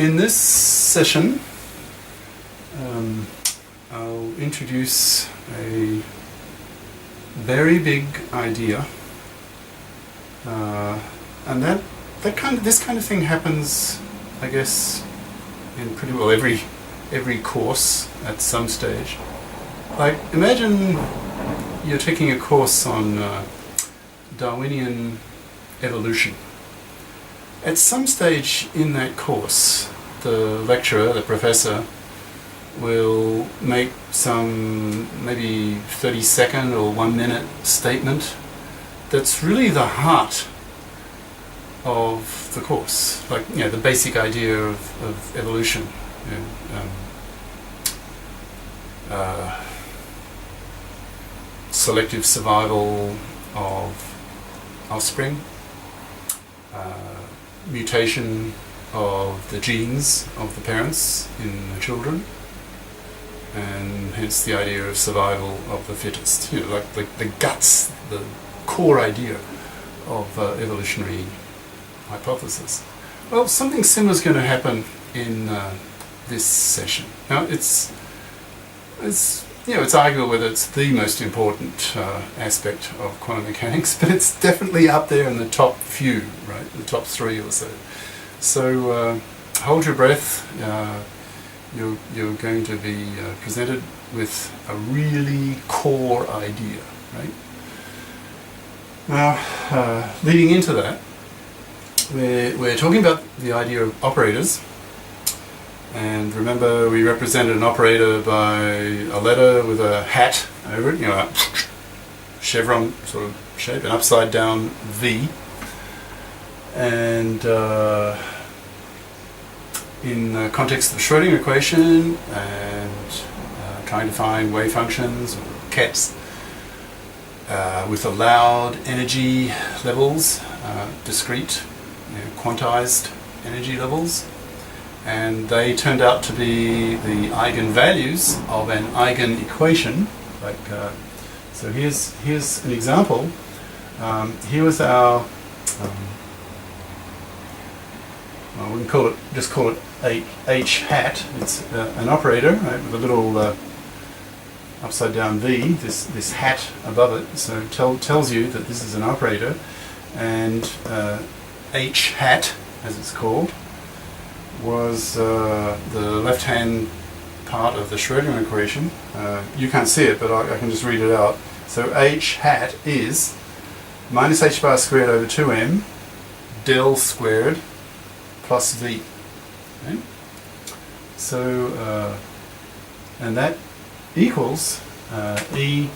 In this session, I'll introduce a very big idea, and this kind of thing happens, I guess, in pretty well every course at some stage. Like, imagine you're taking a course on Darwinian evolution. At some stage in that course, the lecturer, the professor, will make some maybe 30-second or 1-minute statement that's really the heart of the course, like, you know, the basic idea of evolution. You know, selective survival of offspring, mutation of the genes of the parents in the children, and hence the idea of survival of the fittest. You know, like the guts, the core idea of evolutionary hypothesis. Well, something similar is going to happen in this session. Now, it's arguable whether it's the most important aspect of quantum mechanics, but it's definitely up there in the top few, right? The top 3 or so. So hold your breath. You're going to be presented with a really core idea, right? Now, leading into that, we're talking about the idea of operators. And remember, we represented an operator by a letter with a hat over it, you know, a chevron sort of shape, an upside down V. And in the context of the Schrodinger Equation and trying to find wave functions, or kets, with allowed energy levels, discrete, you know, quantized energy levels. And they turned out to be the eigenvalues of an eigen-equation. Like, so here's an example. Here was our, well, we can just call it H hat. It's an operator, right, with a little upside down V. This hat above it, so tells you that this is an operator, and H hat, as it's called, was the left-hand part of the Schrodinger equation. You can't see it, but I can just read it out. So H hat is minus h bar squared over 2m del squared plus v. Okay? So, and that equals E,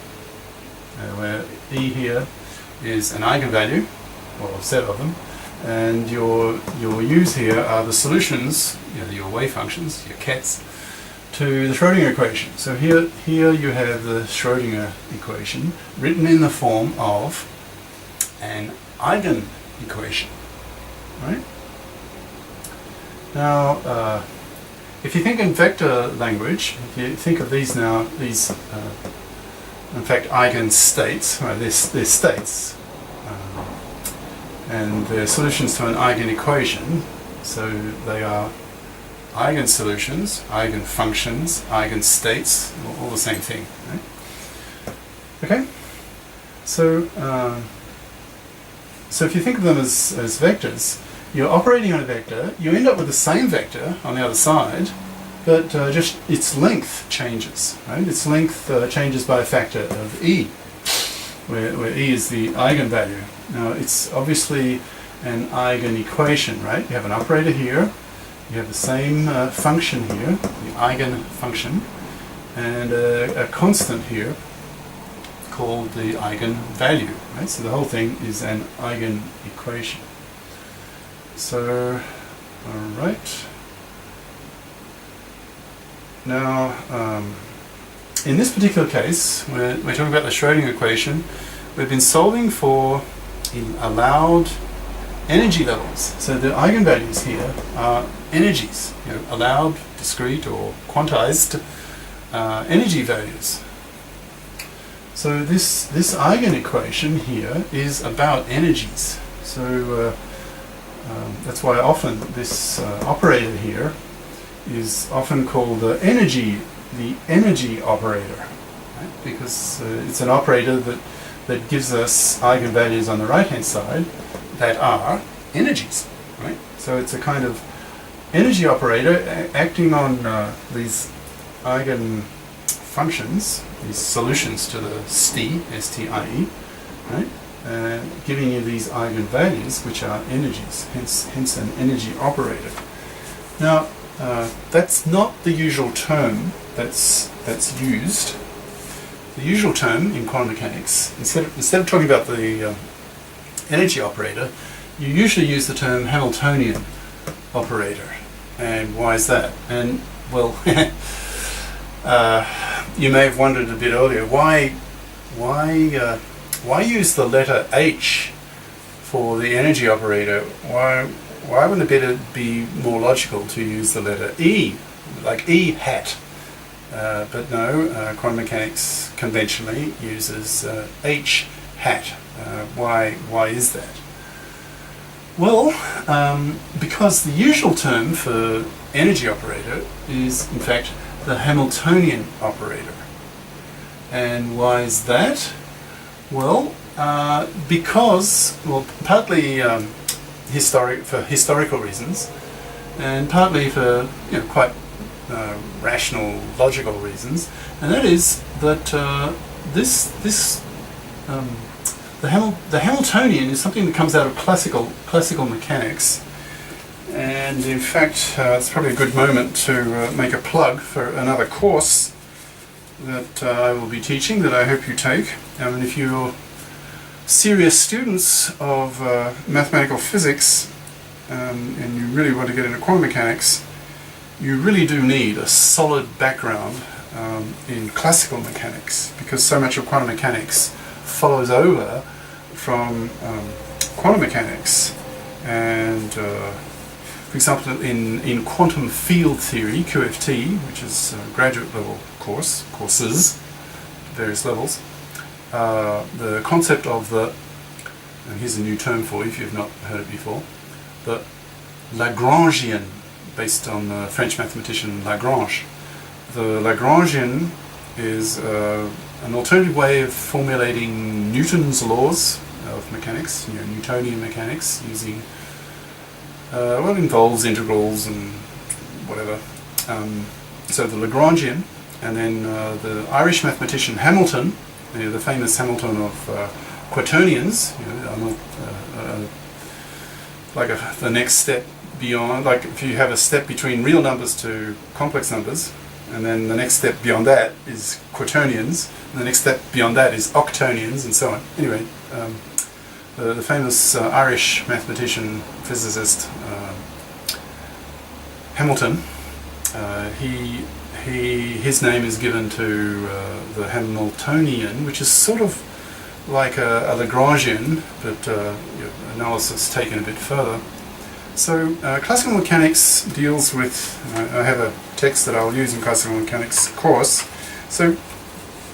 where E here is an eigenvalue, or a set of them. And your U's here are the solutions, you know, your wave functions, your kets, to the Schrodinger equation. So here you have the Schrodinger equation written in the form of an eigen-equation, right? Now, if you think in vector language, if you think of these now, these in fact eigenstates, right? They're states. And they're solutions to an eigen-equation, so they are eigensolutions, eigenfunctions, eigenstates, all the same thing. Right? Okay, so if you think of them as vectors, you're operating on a vector. You end up with the same vector on the other side, but just its length changes. Right? Its length changes by a factor of e, where e is the eigenvalue. Now, it's obviously an eigen-equation, right? You have an operator here, you have the same function here, the eigenfunction, and a constant here called the eigenvalue, right? So the whole thing is an eigen-equation. So, alright. Now, in this particular case, we're talking about the Schrodinger equation. We've been solving for allowed energy levels. So the eigenvalues here are energies, you know, allowed, discrete, or quantized energy values. So this eigen-equation here is about energies. So That's why often this operator here is often called the energy operator, right? Because it's an operator that gives us eigenvalues on the right-hand side that are energies, right? So it's a kind of energy operator acting on these eigenfunctions, these solutions to the STIE, right? Giving you these eigenvalues, which are energies, hence an energy operator. Now, that's not the usual term that's used. The usual term in quantum mechanics, instead of talking about the energy operator, you usually use the term Hamiltonian operator. And why is that? And well, you may have wondered a bit earlier, why use the letter H for the energy operator? Why wouldn't it be more logical to use the letter E, like E hat? But no, quantum mechanics conventionally uses H hat. Why is that? Well, because the usual term for energy operator is, in fact, the Hamiltonian operator. And why is that? Well, because, well, partly for historical reasons, and partly for quite rational, logical reasons, and that is that the Hamiltonian is something that comes out of classical mechanics, and in fact, it's probably a good moment to make a plug for another course that I will be teaching that I hope you take. And if you're serious students of mathematical physics and you really want to get into quantum mechanics, you really do need a solid background in classical mechanics, because so much of quantum mechanics follows over from quantum mechanics. And for example, in quantum field theory, QFT, which is a graduate level courses, various levels, the concept of and here's a new term for you if you've not heard it before, the Lagrangian, based on the French mathematician Lagrange. The Lagrangian is an alternative way of formulating Newton's laws of mechanics, Newtonian mechanics, using well, it involves integrals and whatever. So the Lagrangian, and then the Irish mathematician Hamilton, the famous Hamilton of quaternions, the next step beyond, like if you have a step between real numbers to complex numbers, and then the next step beyond that is quaternions, and the next step beyond that is octonions, and so on. Anyway, the famous Irish mathematician, physicist Hamilton, his name is given to the Hamiltonian, which is sort of like a Lagrangian, but analysis taken a bit further. So classical mechanics deals with, I have a text that I'll use in classical mechanics course. So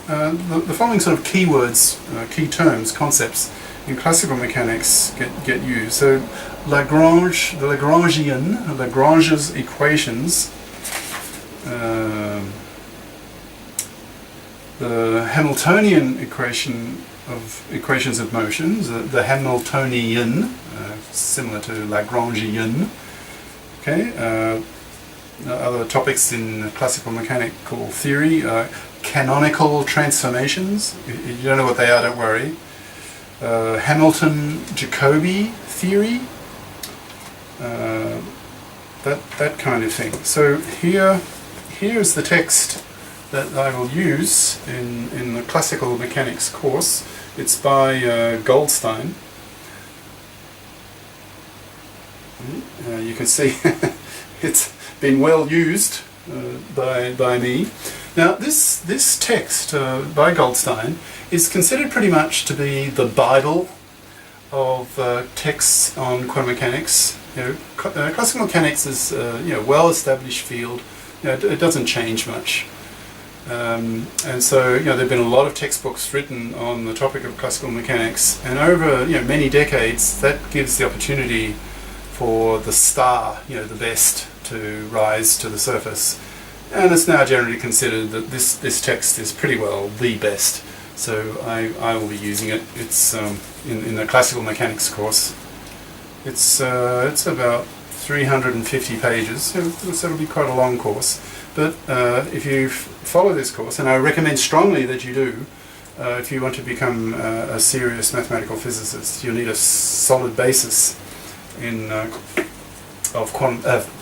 the following sort of keywords, key terms, concepts in classical mechanics get used. So Lagrange, the Lagrangian, Lagrange's equations, the Hamiltonian equations of motions, the Hamiltonian, similar to Lagrangian. Okay, other topics in classical mechanical theory, canonical transformations. If you don't know what they are, don't worry. Hamilton-Jacobi theory, that kind of thing. So here's the text that I will use in the classical mechanics course. It's by Goldstein. You can see it's been well used by me. Now this text by Goldstein is considered pretty much to be the Bible of texts on quantum mechanics. Classical mechanics is well-established field. It doesn't change much. And so there have been a lot of textbooks written on the topic of classical mechanics, and over many decades that gives the opportunity for the star, the best, to rise to the surface. And it's now generally considered that this text is pretty well the best. So I will be using it. It's in the classical mechanics course. It's about 350 pages, so it'll be quite a long course. But if you follow this course, and I recommend strongly that you do, if you want to become a serious mathematical physicist, you'll need a solid basis of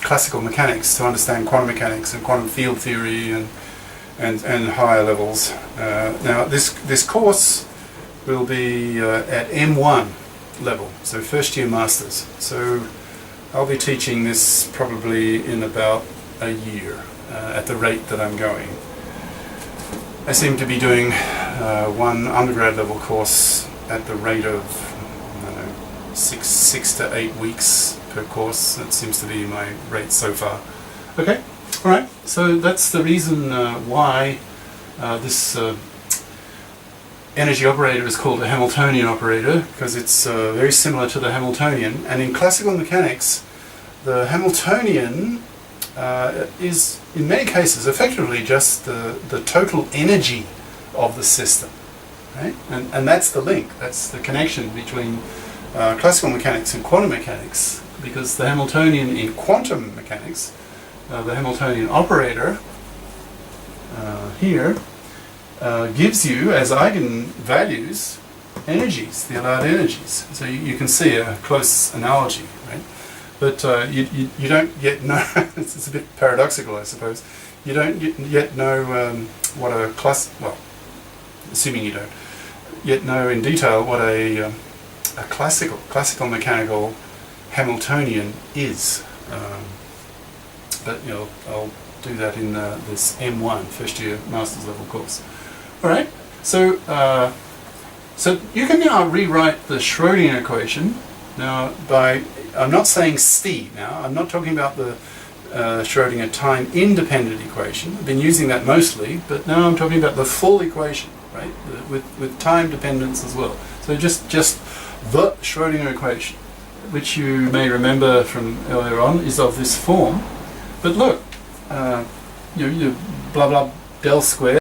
classical mechanics to understand quantum mechanics and quantum field theory and higher levels. Now this course will be at M1 level, so first year masters. So I'll be teaching this probably in about a year at the rate that I'm going. I seem to be doing one undergrad level course at the rate of, I don't know, 6 to 8 weeks per course. That seems to be my rate so far. Okay, alright, so that's the reason why this energy operator is called a Hamiltonian operator, because it's very similar to the Hamiltonian. And in classical mechanics, the Hamiltonian is in many cases effectively just the total energy of the system, right? And that's the link, that's the connection between classical mechanics and quantum mechanics, because the Hamiltonian in quantum mechanics, the Hamiltonian operator here gives you as eigenvalues energies, the allowed energies. So you can see a close analogy, right? But you don't yet know, it's a bit paradoxical I suppose, you don't yet know what a well, assuming you don't yet know in detail what a classical mechanical Hamiltonian is. But I'll do that in this M1, first year master's level course. Alright, so you can now rewrite the Schrodinger equation. Now I'm not saying STI now, I'm not talking about the Schrodinger time-independent equation. I've been using that mostly, but now I'm talking about the full equation, right, with time dependence as well. So just the Schrodinger equation, which you may remember from earlier on, is of this form. But look, blah blah del squared